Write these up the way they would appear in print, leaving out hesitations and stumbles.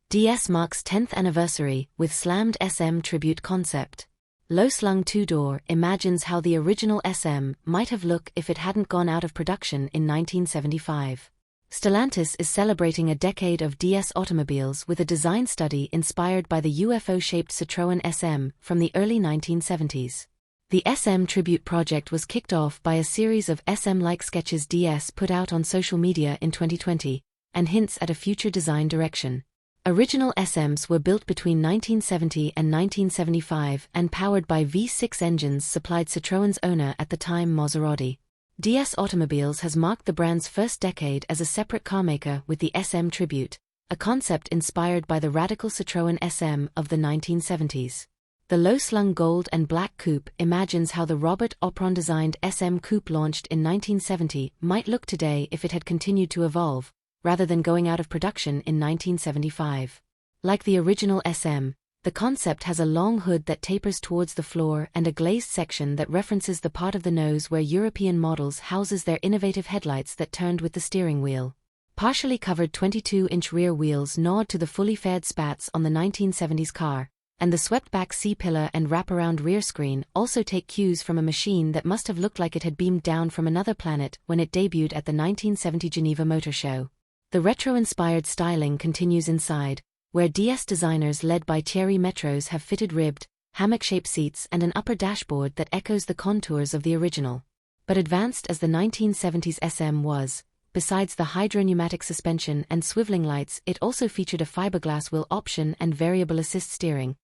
DS marks 10th anniversary with slammed SM tribute concept. Low-slung two-door imagines how the original SM might have looked if it hadn't gone out of production in 1975. Stellantis is celebrating a decade of DS automobiles with a design study inspired by the UFO-shaped Citroen SM from the early 1970s. The SM tribute project was kicked off by a series of SM-like sketches DS put out on social media in 2020, and hints at a future design direction. Original SMs were built between 1970 and 1975 and powered by V6 engines supplied Citroën's owner at the time, Maserati. DS Automobiles has marked the brand's first decade as a separate carmaker with the SM Tribute, a concept inspired by the radical Citroën SM of the 1970s. The low-slung gold and black coupe imagines how the Robert Opron-designed SM coupe launched in 1970 might look today if it had continued to evolve, rather than going out of production in 1975. Like the original SM, the concept has a long hood that tapers towards the floor and a glazed section that references the part of the nose where European models houses their innovative headlights that turned with the steering wheel. Partially covered 22-inch rear wheels nod to the fully faired spats on the 1970s car, and the swept-back C-pillar and wraparound rear screen also take cues from a machine that must have looked like it had beamed down from another planet when it debuted at the 1970 Geneva Motor Show. The retro-inspired styling continues inside, where DS designers led by Thierry Metros have fitted ribbed, hammock-shaped seats and an upper dashboard that echoes the contours of the original. But advanced as the 1970s SM was, besides the hydro-pneumatic suspension and swiveling lights, it also featured a fiberglass wheel option and variable assist steering.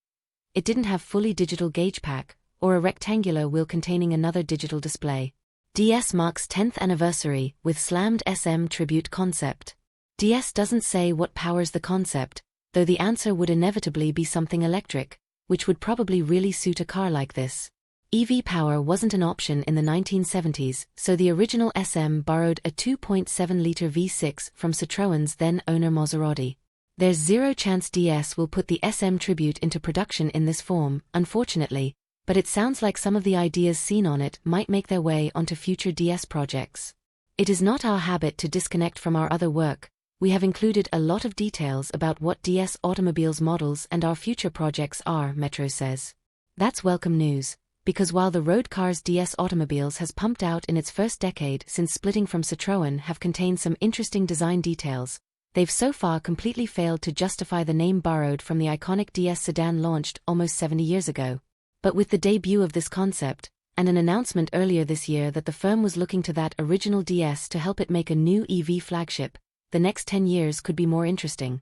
It didn't have fully digital gauge pack, or a rectangular wheel containing another digital display. DS marks 10th anniversary with slammed SM tribute concept. DS doesn't say what powers the concept, though the answer would inevitably be something electric, which would probably really suit a car like this. EV power wasn't an option in the 1970s, so the original SM borrowed a 2.7-liter V6 from Citroën's then-owner Maserati. There's zero chance DS will put the SM Tribute into production in this form, unfortunately, but it sounds like some of the ideas seen on it might make their way onto future DS projects. It is not our habit to disconnect from our other work. We have included a lot of details about what DS Automobiles models and our future projects are, Metro says. That's welcome news, because while the road cars DS Automobiles has pumped out in its first decade since splitting from Citroën have contained some interesting design details, they've so far completely failed to justify the name borrowed from the iconic DS sedan launched almost 70 years ago. But with the debut of this concept, and an announcement earlier this year that the firm was looking to that original DS to help it make a new EV flagship, the next 10 years could be more interesting.